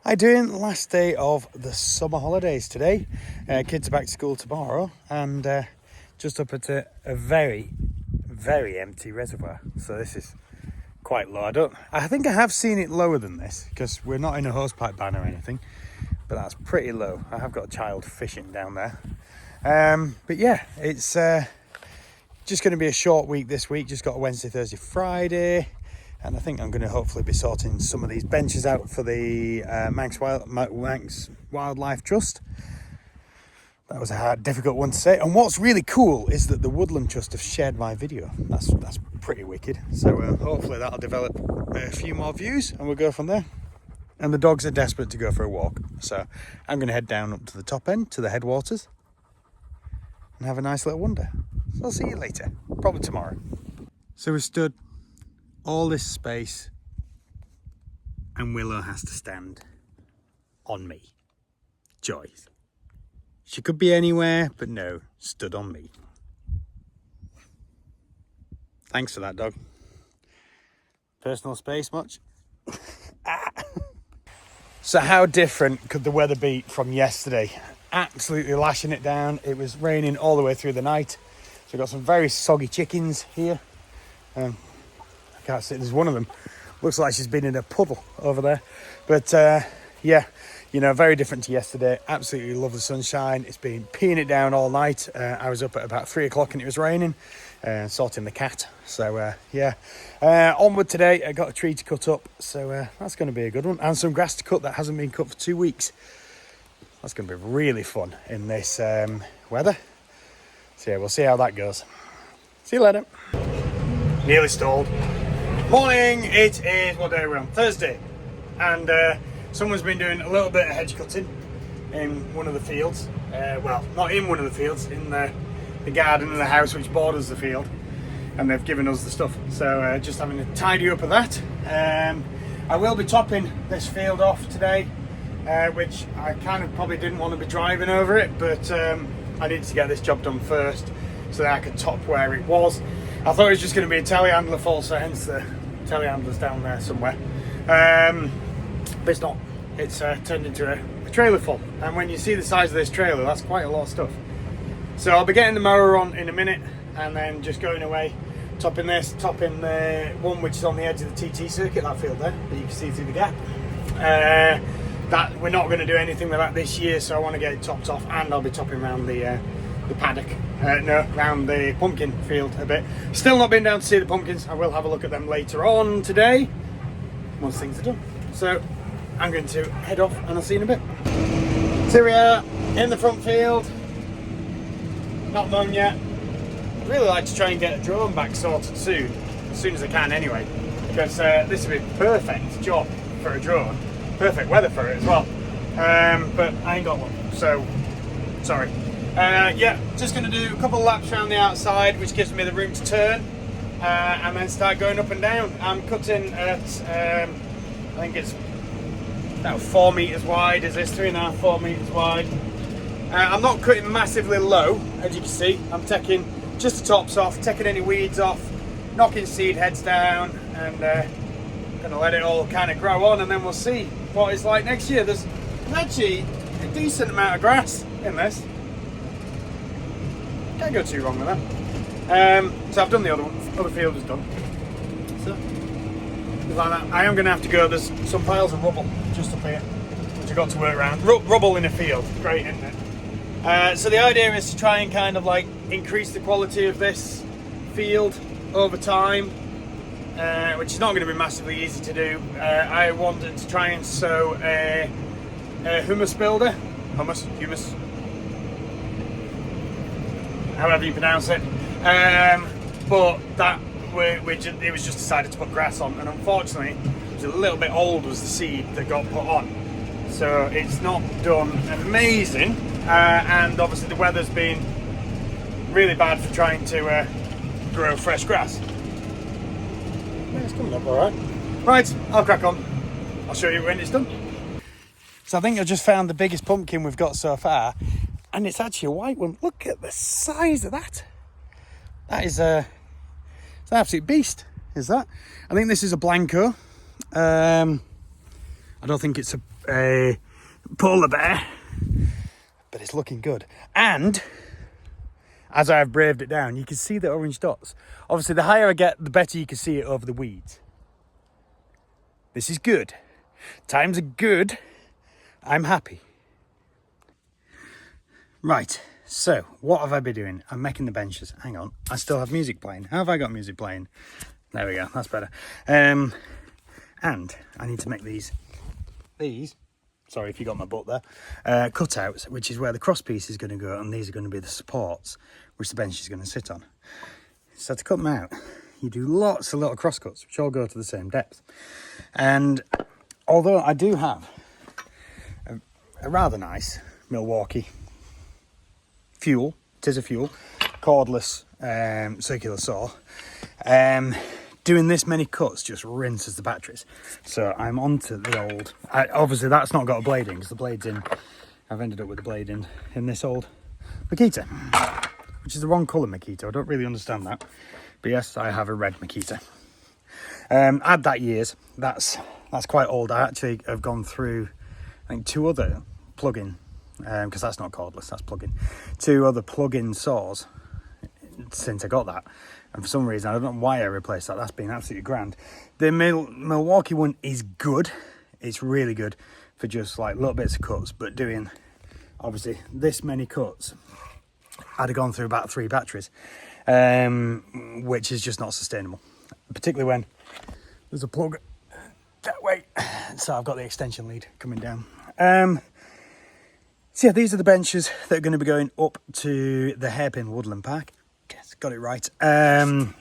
How you doing? Last day of the summer holidays today. Kids are back to school tomorrow, and just up at a very, very empty reservoir. So this is quite low. I think I have seen it lower than this because we're not in a hosepipe ban or anything, but that's pretty low. I have got a child fishing down there. But yeah, it's just going to be a short week this week. Just got a Wednesday, Thursday, Friday. And I think I'm going to hopefully be sorting some of these benches out for the Manx Wildlife Trust. That was a difficult one to say. And what's really cool is that the Woodland Trust have shared my video. That's pretty wicked. So hopefully that'll develop a few more views and we'll go from there. And the dogs are desperate to go for a walk. So I'm going to head down up to the top end, to the headwaters, and have a nice little wander. So I'll see you later, probably tomorrow. So we've stood all this space and Willow has to stand on me. Joy. She could be anywhere, but no, stood on me. Thanks for that, dog. Personal space much? So how different could the weather be from yesterday? Absolutely lashing it down. It was raining all the way through the night. So we've got some very soggy chickens here. I can't see, there's one of them. Looks like she's been in a puddle over there. But yeah, you know, very different to yesterday. Absolutely love the sunshine. It's been peeing it down all night. I was up at about 3 o'clock and it was raining. Sorting the cat. So yeah, onward today. I got a tree to cut up. So that's going to be a good one. And some grass to cut that hasn't been cut for 2 weeks. That's going to be really fun in this weather. So yeah, we'll see how that goes. See you later. Nearly stalled. Morning, it is, what day are we on? Thursday. And someone's been doing a little bit of hedge cutting in one of the fields. Well, not in one of the fields, in the garden of the house which borders the field. And they've given us the stuff. So just having a tidy up of that. I will be topping this field off today, which I kind of probably didn't want to be driving over it, but I needed to get this job done first so that I could top where it was. I thought it was just going to be a telehandler full, so hence the telehandler's down there somewhere. But it's not. It's turned into a trailer full. And when you see the size of this trailer, that's quite a lot of stuff. So I'll be getting the mower on in a minute and then just going away, topping this, topping the one which is on the edge of the TT circuit, that field there, that you can see through the gap. That we're not going to do anything with that this year, so I want to get it topped off, and I'll be topping around the paddock. Round the pumpkin field a bit. Still not been down to see the pumpkins. I will have a look at them later on today once things are done. So I'm going to head off and I'll see you in a bit. So here we are in the front field. Not mown yet. I'd really like to try and get a drone back sorted soon, as soon as I can anyway, because this would be a perfect job for a drone. Perfect weather for it as well. But I ain't got one, so sorry. Yeah, just going to do a couple of laps around the outside, which gives me the room to turn, and then start going up and down. I'm cutting at, I think it's about 4 metres wide, is this, 3.5, 4 metres wide. I'm not cutting massively low, as you can see. I'm taking just the tops off, taking any weeds off, knocking seed heads down, and going to let it all kind of grow on, and then we'll see what it's like next year. There's actually a decent amount of grass in this. Can't go too wrong with that. So I've done the other field is done. So like that. I am going to have to go. There's some piles of rubble just up here, which I've got to work around. Rubble in a field, great, isn't it? So the idea is to try and kind of like increase the quality of this field over time, which is not going to be massively easy to do. I wanted to try and sow a humus builder, humus. However you pronounce it, but that it was just decided to put grass on, and unfortunately it was a little bit old was the seed that got put on, so it's not done amazing, and obviously the weather's been really bad for trying to grow fresh grass. Yeah, it's coming up all right. Right, I'll crack on. I'll show you when it's done. So I think I just found the biggest pumpkin we've got so far. And it's actually a white one. Look at the size of that. That is it's an absolute beast, is that? I think this is a Blanco. I don't think it's a polar bear, but it's looking good. And as I've braved it down, you can see the orange dots. Obviously, the higher I get, the better you can see it over the weeds. This is good. Times are good. I'm happy. Right, so what have I been doing? I'm making the benches. Hang on, I still have music playing. How have I got music playing? There we go, that's better. And I need to make these, sorry if you got my butt there, cutouts, which is where the cross piece is going to go, and these are going to be the supports which the bench is going to sit on. So to cut them out, you do lots of little cross cuts, which all go to the same depth. And although I do have a rather nice Milwaukee fuel, tis a fuel, cordless circular saw, doing this many cuts just rinses the batteries. So I'm onto the old, obviously that's not got a blade in, because the blade's in, I've ended up with the blade in this old Makita, which is the wrong colour Makita. I don't really understand that, but yes, I have a red Makita. I had that years. That's quite old. I actually have gone through, I think, 2 other plug-in, because that's not cordless, that's plug-in, 2 other plug-in saws since I got that. And for some reason, I don't know why I replaced that. That's been absolutely grand. The Milwaukee one is good. It's really good for just like little bits of cuts, but doing obviously this many cuts, I'd have gone through about 3 batteries, which is just not sustainable, particularly when there's a plug that way. So I've got the extension lead coming down. So yeah, these are the benches that are going to be going up to the Hairpin Woodland Park. Yes, got it right. And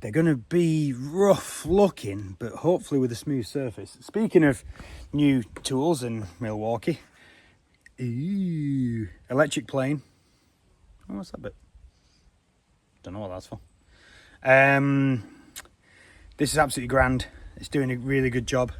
they're going to be rough looking, but hopefully with a smooth surface. Speaking of new tools in Milwaukee, electric plane. Oh, what's that bit? Don't know what that's for. This is absolutely grand. It's doing a really good job.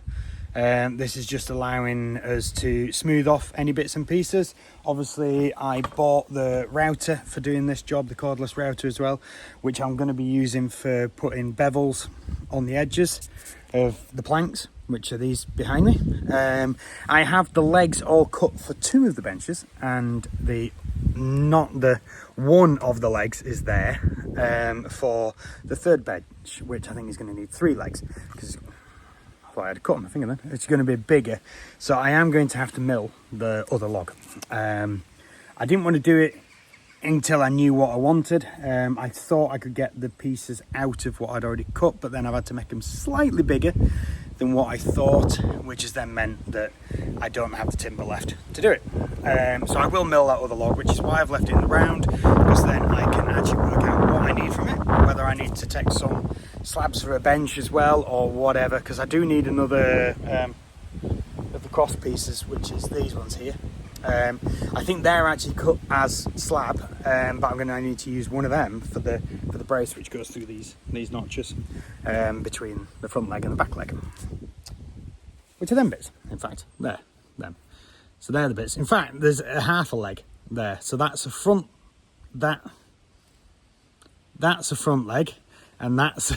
This is just allowing us to smooth off any bits and pieces. Obviously, I bought the router for doing this job, the cordless router as well, which I'm going to be using for putting bevels on the edges of the planks, which are these behind me. I have the legs all cut for 2 of the benches, and one of the legs is there for the 3rd bench, which I think is going to need 3 legs, because I thought I had cut my finger then. It's going to be bigger, so I am going to have to mill the other log. I didn't want to do it until I knew what I wanted. I thought I could get the pieces out of what I'd already cut, but then I've had to make them slightly bigger than what I thought, which has then meant that I don't have the timber left to do it. So I will mill that other log, which is why I've left it in the round, because then I can actually work out what I need from it, whether I need to take some slabs for a bench as well or whatever, because I do need another of the cross pieces, which is these ones here. I think they're actually cut as slab, but I'm going to need to use one of them for the brace, which goes through these notches between the front leg and the back leg, which are them bits. In fact, them. So they're the bits. In fact, there's a half a leg there, so that's a front. That's a front leg, and that's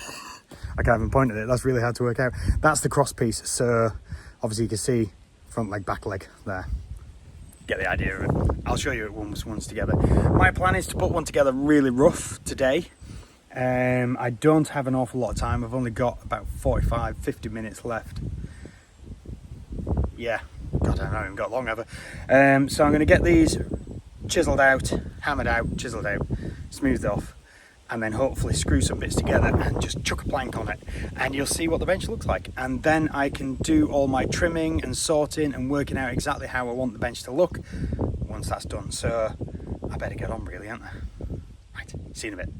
I can't even point at it. That's really hard to work out. That's the cross piece. So obviously you can see front leg, back leg there. Get the idea of it. I'll show you it once together. My plan is to put one together really rough today. I don't have an awful lot of time. I've only got about 45-50 minutes left. Yeah, God, I haven't got long ever. So I'm going to get these chiseled out, hammered out, chiseled out, smoothed off, and then hopefully screw some bits together and just chuck a plank on it, and you'll see what the bench looks like. And then I can do all my trimming and sorting and working out exactly how I want the bench to look once that's done. So I better get on really, aren't I? Right, see you in a bit.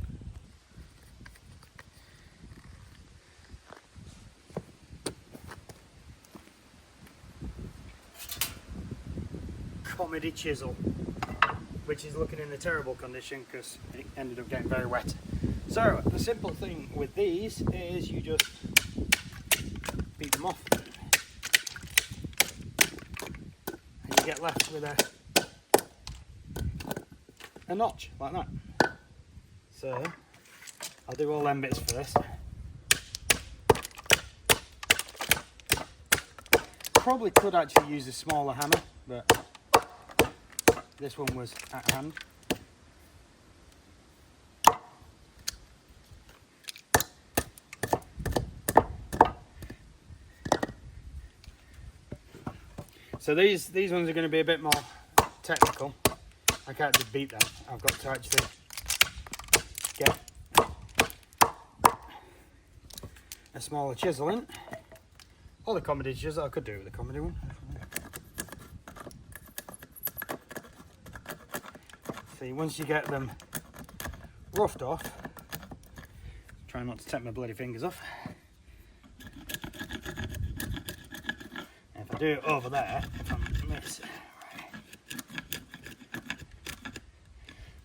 Comedy chisel, which is looking in a terrible condition because it ended up getting very wet. So the simple thing with these is you just beat them off and you get left with a notch like that. So I'll do all them bits first. probably could actually use a smaller hammer, but this one was at hand. So these ones are going to be a bit more technical. I can't just beat them. I've got to actually get a smaller chisel in. Or the comedy chisel. I could do it with the comedy one. See, once you get them roughed off, try not to take my bloody fingers off. If I do it over there, if I miss,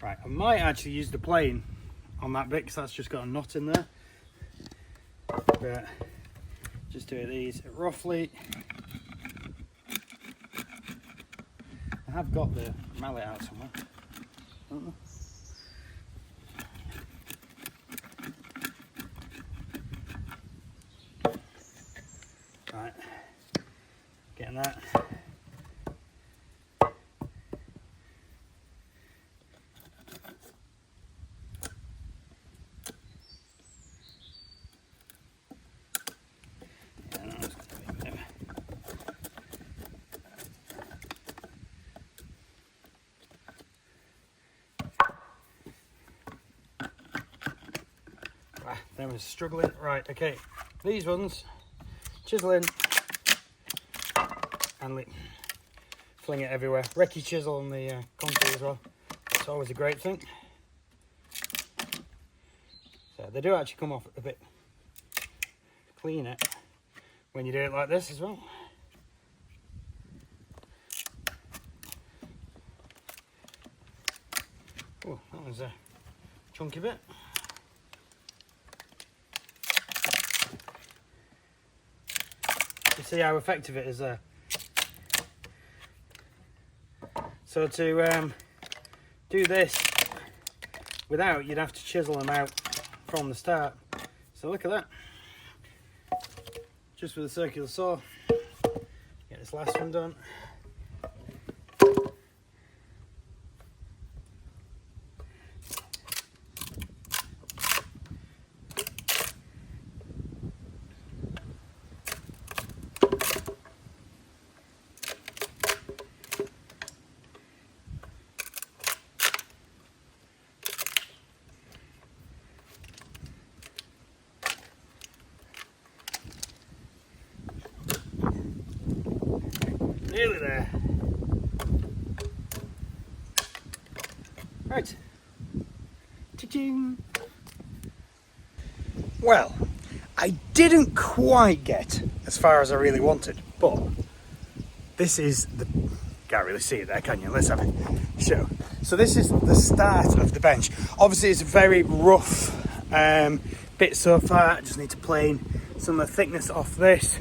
right, I might actually use the plane on that bit because that's just got a knot in there. But just do these roughly. I have got the mallet out somewhere. Right, getting that. They were struggling. Right, okay. These ones, chisel in and fling it everywhere. Recce chisel on the concrete as well. It's always a great thing. So they do actually come off a bit cleaner when you do it like this as well. Oh, that was a chunky bit. You see how effective it is there. So to do this without, you'd have to chisel them out from the start. So look at that. Just with a circular saw. Get this last one done. Nearly there. Right. Cha-ching. Well, I didn't quite get as far as I really wanted, but this is the... Can't really see it there, can you? Let's have it show. So this is the start of the bench. Obviously, it's a very rough bit so far. I just need to plane some of the thickness off this.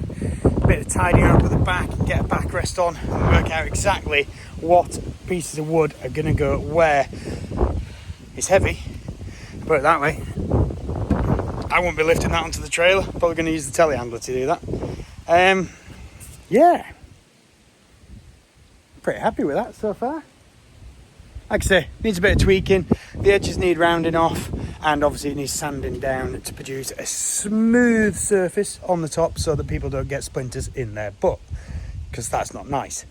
Bit of tidying up at the back and get a backrest on and work out exactly what pieces of wood are going to go where. It's heavy, put it that way. I won't be lifting that onto the trailer, probably going to use the telehandler to do that. Yeah, pretty happy with that so far. Like I say, needs a bit of tweaking, the edges need rounding off, and obviously it needs sanding down to produce a smooth surface on the top so that people don't get splinters in their butt, because that's not nice.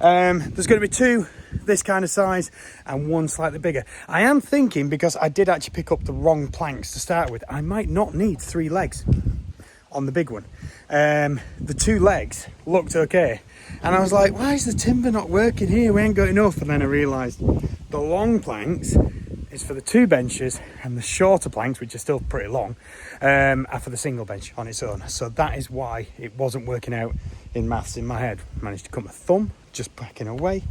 There's going to be two this kind of size and one slightly bigger. I am thinking, because I did actually pick up the wrong planks to start with, I might not need 3 legs on the big one. The 2 legs looked okay, and I was like, why is the timber not working here? We ain't got enough. And then I realised the long planks is for the 2 benches, and the shorter planks, which are still pretty long, are for the single bench on its own. So that is why it wasn't working out in maths in my head. Managed to cut my thumb just backing away.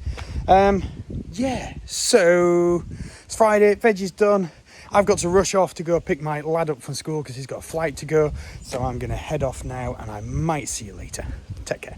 Yeah, so it's Friday, veggie's done. I've got to rush off to go pick my lad up from school because he's got a flight to go. So I'm going to head off now, and I might see you later. Take care.